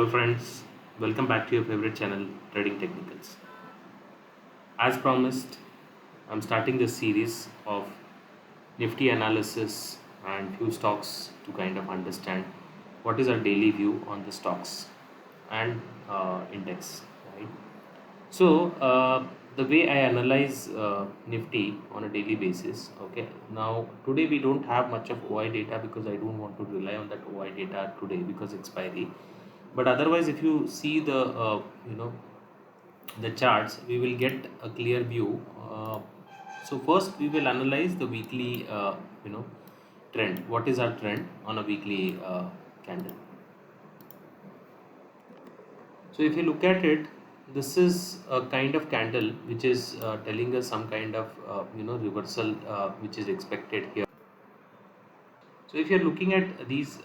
Hello friends, welcome back to your favorite channel Trading Technicals. As promised, I'm starting this series of Nifty analysis and few stocks to kind of understand what is our daily view on the stocks and index, right? So the way I analyze Nifty on a daily basis, okay. Now today we don't have much of OI data because I don't want to rely on that OI data today because expiry. But otherwise, if you see the the charts, we will get a clear view. So first, we will analyze the weekly trend. What is our trend on a weekly candle? So if you look at it, this is a kind of candle which is telling us some kind of reversal which is expected here. So if you're looking at these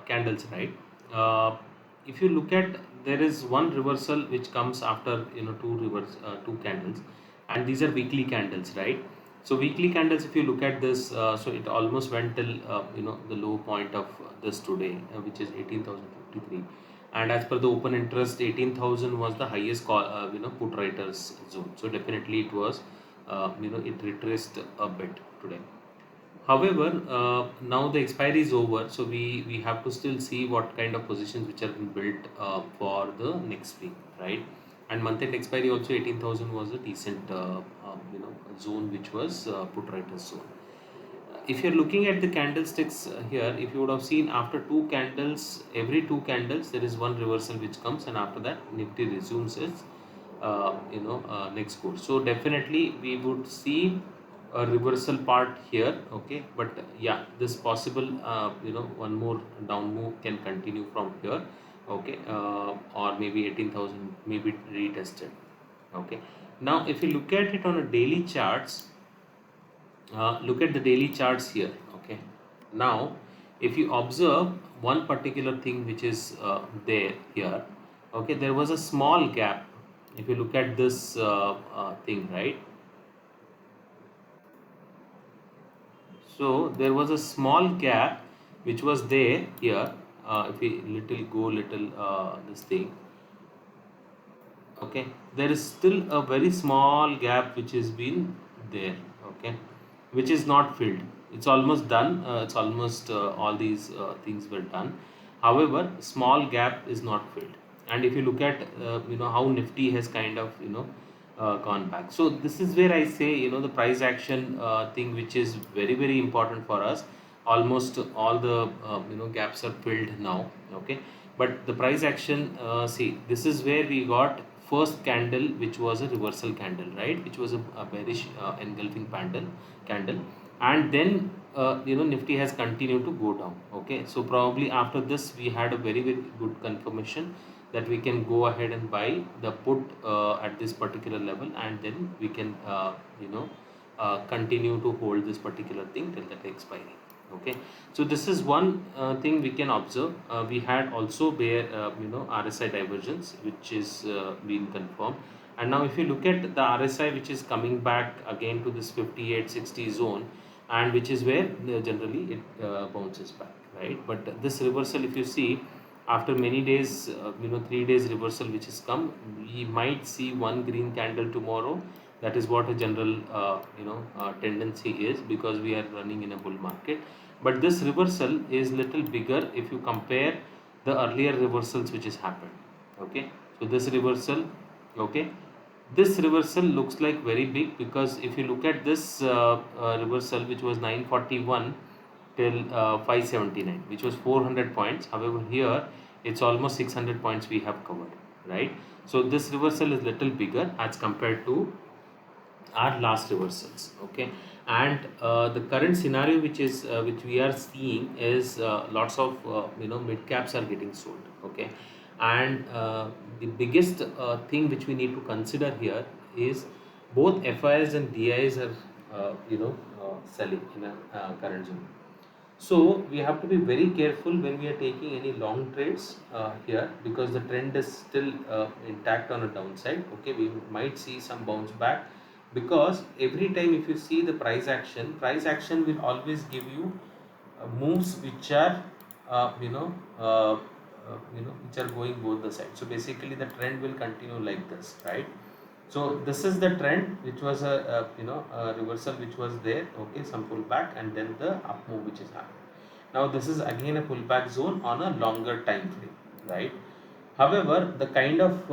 candles, right? If you look at, there is one reversal which comes after two candles, and these are weekly candles, right? So weekly candles, if you look at this, so it almost went till the low point of this today, which is 18,053, and as per the open interest, 18,000 was the highest put writers zone. So definitely it was it retraced a bit today. However, now the expiry is over, so we have to still see what kind of positions which are being built for the next week, right? And month end expiry also 18,000 was a decent zone which was put writers zone. If you're looking at the candlesticks here, if you would have seen after two candles, every two candles there is one reversal which comes, and after that Nifty resumes its next course. So definitely we would see a reversal part here, okay. But yeah, this possible one more down move can continue from here, okay, or maybe 18,000 maybe retested, okay. Now if you look at it on a daily charts, look at the daily charts here, okay. Now if you observe one particular thing which is there here, okay, there was a small gap. If you look at this thing, right? So there was a small gap which was there here. If we little go little this thing, okay, there is still a very small gap which has been there, okay, which is not filled. It's almost done. It's almost all these things were done. However, small gap is not filled. And if you look at how Nifty has kind of gone back. So this is where I say the price action thing, which is very very important for us. Almost all the gaps are filled now, okay. But the price action, see, this is where we got first candle which was a reversal candle, right, which was a bearish engulfing candle, and then Nifty has continued to go down, okay. So probably after this we had a very very good confirmation that we can go ahead and buy the put at this particular level, and then we can continue to hold this particular thing till that expiry, okay. So this is one thing we can observe. We had also where RSI divergence which is being confirmed, and now if you look at the RSI which is coming back again to this 5860 zone, and which is where generally it bounces back, right? But this reversal, if you see, after many days 3 days reversal which has come, we might see one green candle tomorrow. That is what a general tendency is, because we are running in a bull market. But this reversal is little bigger if you compare the earlier reversals which has happened, okay. So this reversal, okay, this reversal looks like very big, because if you look at this reversal which was 941 till 579, which was 400 points. However, here it's almost 600 points we have covered, right? So this reversal is little bigger as compared to our last reversals, okay. And the current scenario which we are seeing is lots of mid caps are getting sold, okay. And the biggest thing which we need to consider here is both FIs and DIs are selling in a current zone. So we have to be very careful when we are taking any long trades here, because the trend is still intact on a downside, okay. We might see some bounce back, because every time if you see the price action will always give you moves which are uh, you know uh, which are going both the sides. So basically the trend will continue like this, right? So this is the trend which was a reversal which was there, okay, some pullback and then the up move which is happening. Now this is again a pullback zone on a longer time frame, right? However, the kind of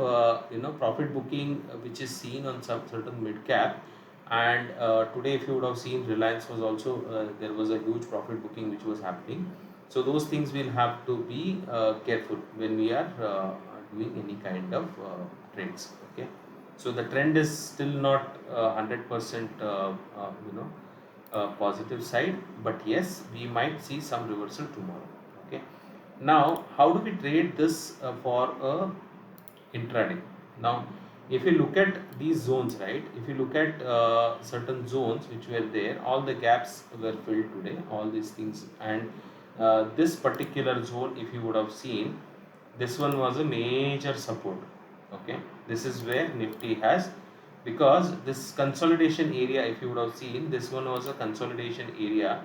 profit booking which is seen on some certain mid cap, and today if you would have seen, Reliance was also there was a huge profit booking which was happening. So those things will have to be careful when we are doing any kind of trades. Okay, so the trend is still not 100% positive side, but yes, we might see some reversal tomorrow. Okay, now how do we trade this for a intraday? Now if you look at these zones, right, if you look at certain zones which were there, all the gaps were filled today, all these things, and this particular zone, if you would have seen, this one was a major support. Okay, this is where Nifty has, because this consolidation area, if you would have seen, this one was a consolidation area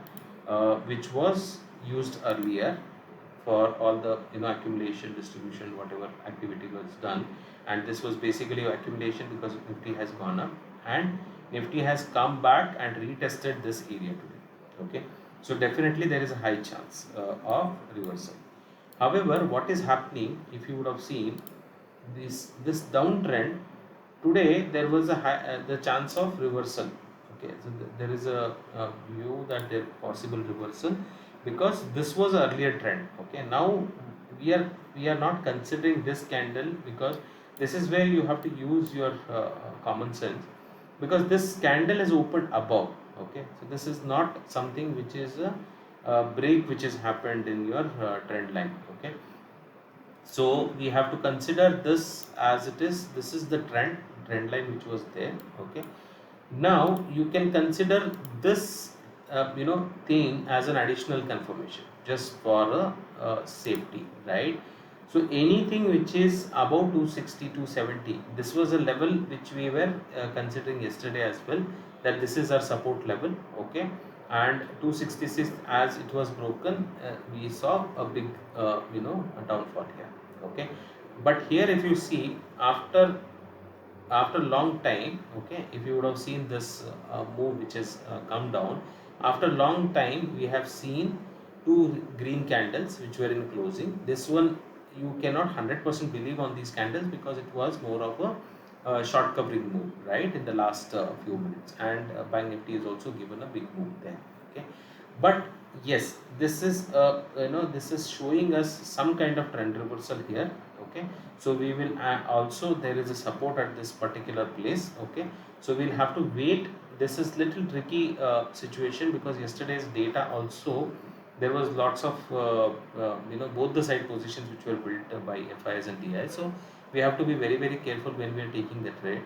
which was used earlier for all the accumulation, distribution, whatever activity was done, and this was basically accumulation because Nifty has gone up and Nifty has come back and retested this area today. Okay, so definitely there is a high chance of reversal. However, what is happening, if you would have seen this downtrend today, there was a high, the chance of reversal. Okay, so there is a view that there possible reversal because this was earlier trend. Okay, now we are not considering this candle because this is where you have to use your common sense, because this candle is opened above. Okay, so this is not something which is a break which has happened in your trend line. Okay, so we have to consider this as it is. This is the trend line which was there. Okay, now you can consider this thing as an additional confirmation just for safety, right? So anything which is above 260 270, this was a level which we were considering yesterday as well, that this is our support level. Okay, and 266, as it was broken, we saw a big a downfall here. Okay, but here if you see, after long time, okay, if you would have seen this move which has come down, after long time we have seen two green candles which were in closing. This one you cannot 100% believe on these candles because it was more of a short covering move, right, in the last few minutes, and Bank Nifty is also given a big move there. Okay, but yes, this is this is showing us some kind of trend reversal here. Okay, so we will also, there is a support at this particular place. Okay, so we'll have to wait. This is little tricky situation because yesterday's data also, there was lots of both the side positions which were built by FIs and DIs. So we have to be very very careful when we are taking the trade.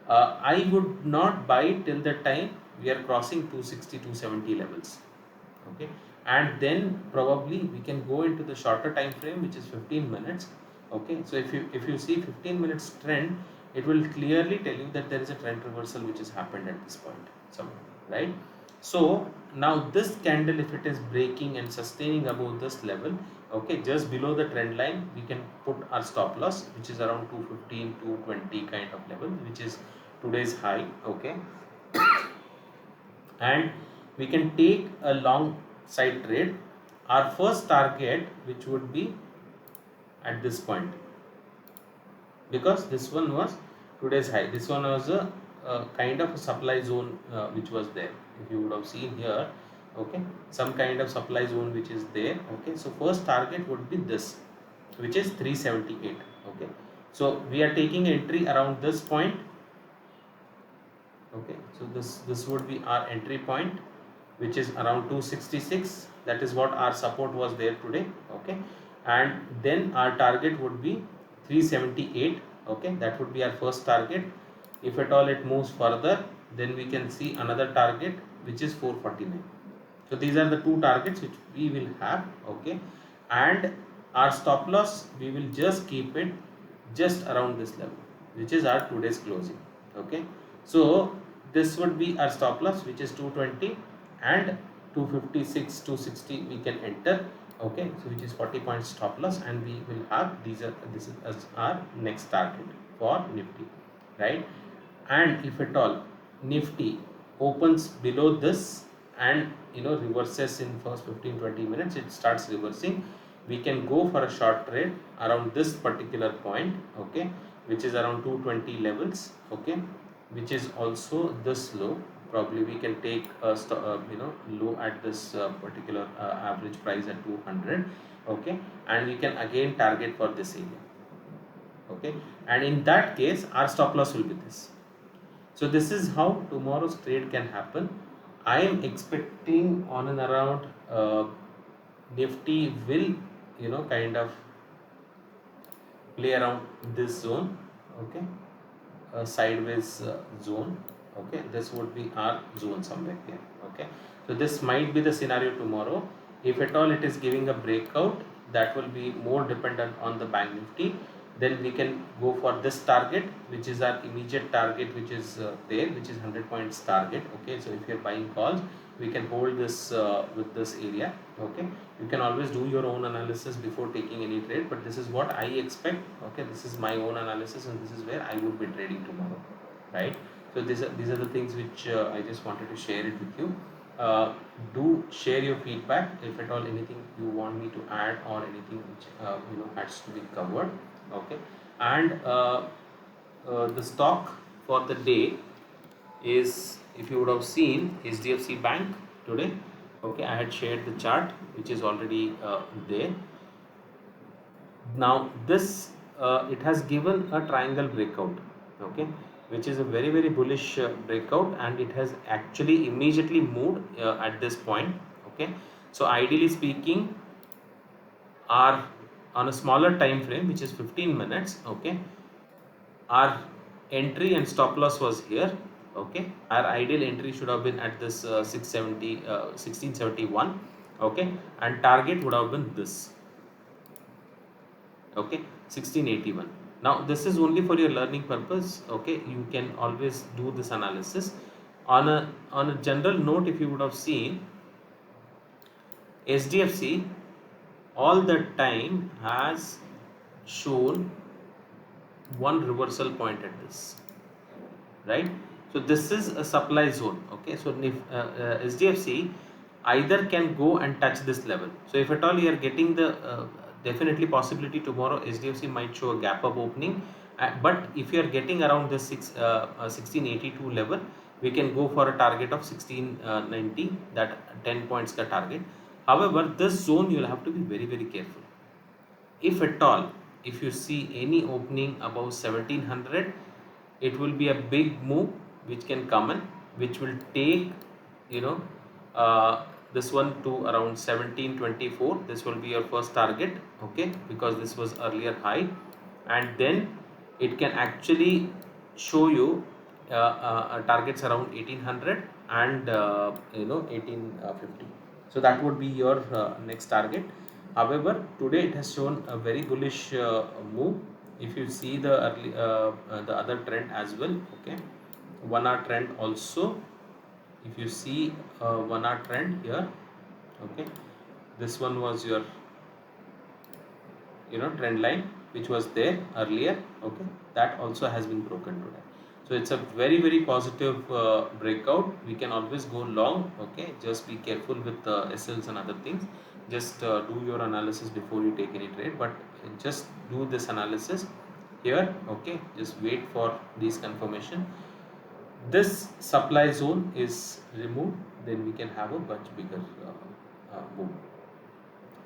I would not buy till the time we are crossing 260 270 levels. Okay, and then probably we can go into the shorter time frame, which is 15 minutes. Okay, so if you see 15 minutes trend, it will clearly tell you that there is a trend reversal which has happened at this point somewhere, right? So now this candle, if it is breaking and sustaining above this level, okay, just below the trend line, we can put our stop loss, which is around 215 220 kind of level, which is today's high. Okay, and we can take a long side trade. Our first target, which would be at this point, because this one was today's high, this one was a kind of a supply zone which was there, if you would have seen here. Okay, some kind of supply zone which is there. Okay, so first target would be this, which is 378. Okay, so we are taking entry around this point. Okay, so this would be our entry point, which is around 266. That is what our support was there today. Okay, and then our target would be 378. Okay, that would be our first target. If at all it moves further, then we can see another target which is 449. So these are the two targets which we will have. Okay, and our stop loss, we will just keep it just around this level, which is our today's closing. Okay, so this would be our stop loss, which is 220, and 256, 260 we can enter. Okay, so which is 40 points stop loss, and we will have this is as our next target for Nifty, right? And if at all Nifty opens below this and reverses in first 15-20 minutes, it starts reversing, we can go for a short trade around this particular point, okay, which is around 220 levels, okay, which is also this low. Probably we can take a low at this particular average price at 200, okay, and we can again target for this area, okay, and in that case our stop loss will be this. So this is how tomorrow's trade can happen. I am expecting on and around Nifty will kind of play around this zone, okay, a sideways zone, okay. This would be our zone somewhere here, okay. So this might be the scenario tomorrow. If at all it is giving a breakout, that will be more dependent on the Bank Nifty. Then we can go for this target, which is our immediate target, which is there, which is 100 points target, okay. So if you're buying calls, we can hold this with this area, okay. You can always do your own analysis before taking any trade, but this is what I expect, okay. This is my own analysis, and this is where I would be trading tomorrow, right? So these are the things which I just wanted to share it with you. Do share your feedback if at all anything you want me to add, or anything which has to be covered, okay. And the stock for the day is, if you would have seen, HDFC Bank today, okay. I had shared the chart which is already there. Now this it has given a triangle breakout, okay, which is a very very bullish breakout, and it has actually immediately moved at this point, okay. So ideally speaking, our on a smaller time frame, which is 15 minutes, okay, our entry and stop loss was here, okay. Our ideal entry should have been at this 1671, okay, and target would have been this, okay, 1681. Now this is only for your learning purpose, okay. You can always do this analysis on a general note. If you would have seen, HDFC all the time has shown one reversal point at this, right? So this is a supply zone, okay. So if HDFC either can go and touch this level. So if at all you are getting the definitely possibility tomorrow HDFC might show a gap up opening, but if you are getting around the 1682 level, we can go for a target of 1690, that 10 points ka target. However, this zone you will have to be very very careful. If at all, if you see any opening above 1700, it will be a big move which can come in, which will take this one to around 1724. This will be your first target, okay, because this was earlier high, and then it can actually show you targets around 1800 and 1850. So that would be your next target. However, today it has shown a very bullish move. If you see the other trend as well, okay, 1 hour trend also. If you see 1 hour trend here, okay, this one was your trend line which was there earlier, okay, that also has been broken today. So it's a very very positive breakout. We can always go long, okay. Just be careful with SLs and other things. Just do your analysis before you take any trade, but just do this analysis here, okay. Just wait for this confirmation. This supply zone is removed, then we can have a much bigger move.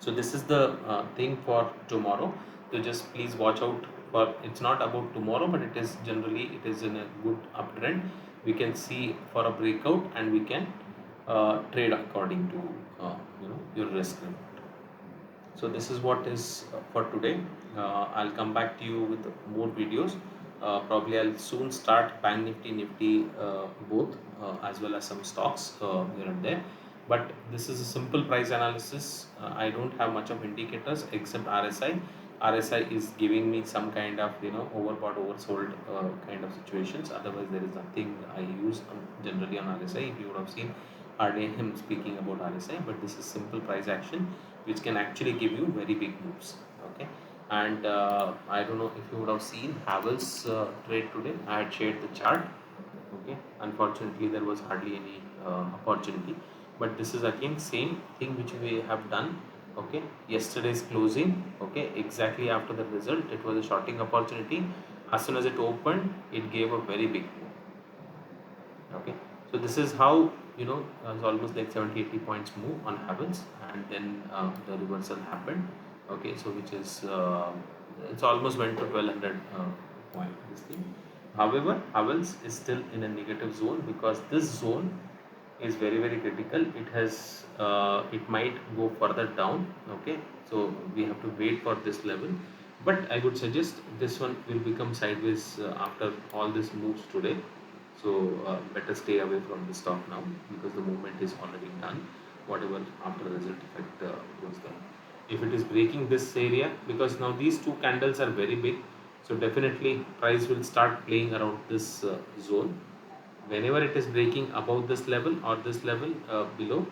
So this is the thing for tomorrow. So just please watch out for, it's not about tomorrow, but it is generally, it is in a good uptrend. We can see for a breakout, and we can trade according to your risk reward. So this is what is for today. I'll come back to you with more videos. Probably I'll soon start Bank Nifty, Nifty both, as well as some stocks here and there. But this is a simple price analysis. I don't have much of indicators except RSI. RSI is giving me some kind of overbought, oversold kind of situations. Otherwise, there is nothing I use generally on RSI. If you would have seen, hardly I'm speaking about RSI, but this is simple price action which can actually give you very big moves. Okay, and I don't know if you would have seen Havells trade today. I had shared the chart. Okay, unfortunately there was hardly any opportunity, but this is again same thing which we have done. Okay, yesterday's closing, okay, exactly after the result it was a shorting opportunity. As soon as it opened, it gave a very big move. Okay, so this is how, it's almost like 70-80 points move on Havells, and then the reversal happened. Okay, so which is it's almost went to 1200 point this thing. However, Havells is still in a negative zone, because this zone is very very critical. It has it might go further down. Okay, so we have to wait for this level, but I would suggest this one will become sideways after all these moves today. So better stay away from the stock now, because the movement is already done, whatever after the result effect was there. If it is breaking this area, because now these two candles are very big, so definitely price will start playing around this zone. Whenever it is breaking above this level or this level below,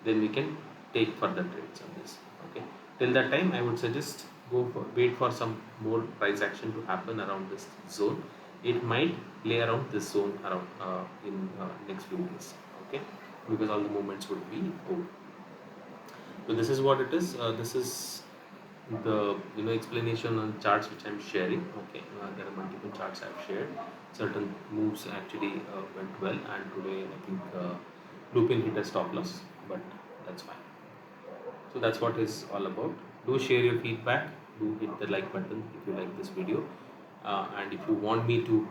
then we can take further trades on this. Okay, till that time I would suggest wait for some more price action to happen around this zone. It might play around this zone around in next few days. Okay, because all the movements would be over. So this is what it is. This is the explanation on charts which I'm sharing. Okay, there are multiple charts I've shared. Certain moves actually went well, and today I think Lupin hit a stop loss, but that's fine. So that's what is all about. Do share your feedback. Do hit the like button if you like this video, and if you want me to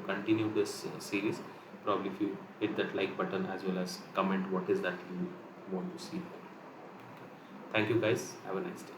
continue this series, probably if you hit that like button as well as comment what is that you want to see. Thank you guys. Have a nice day.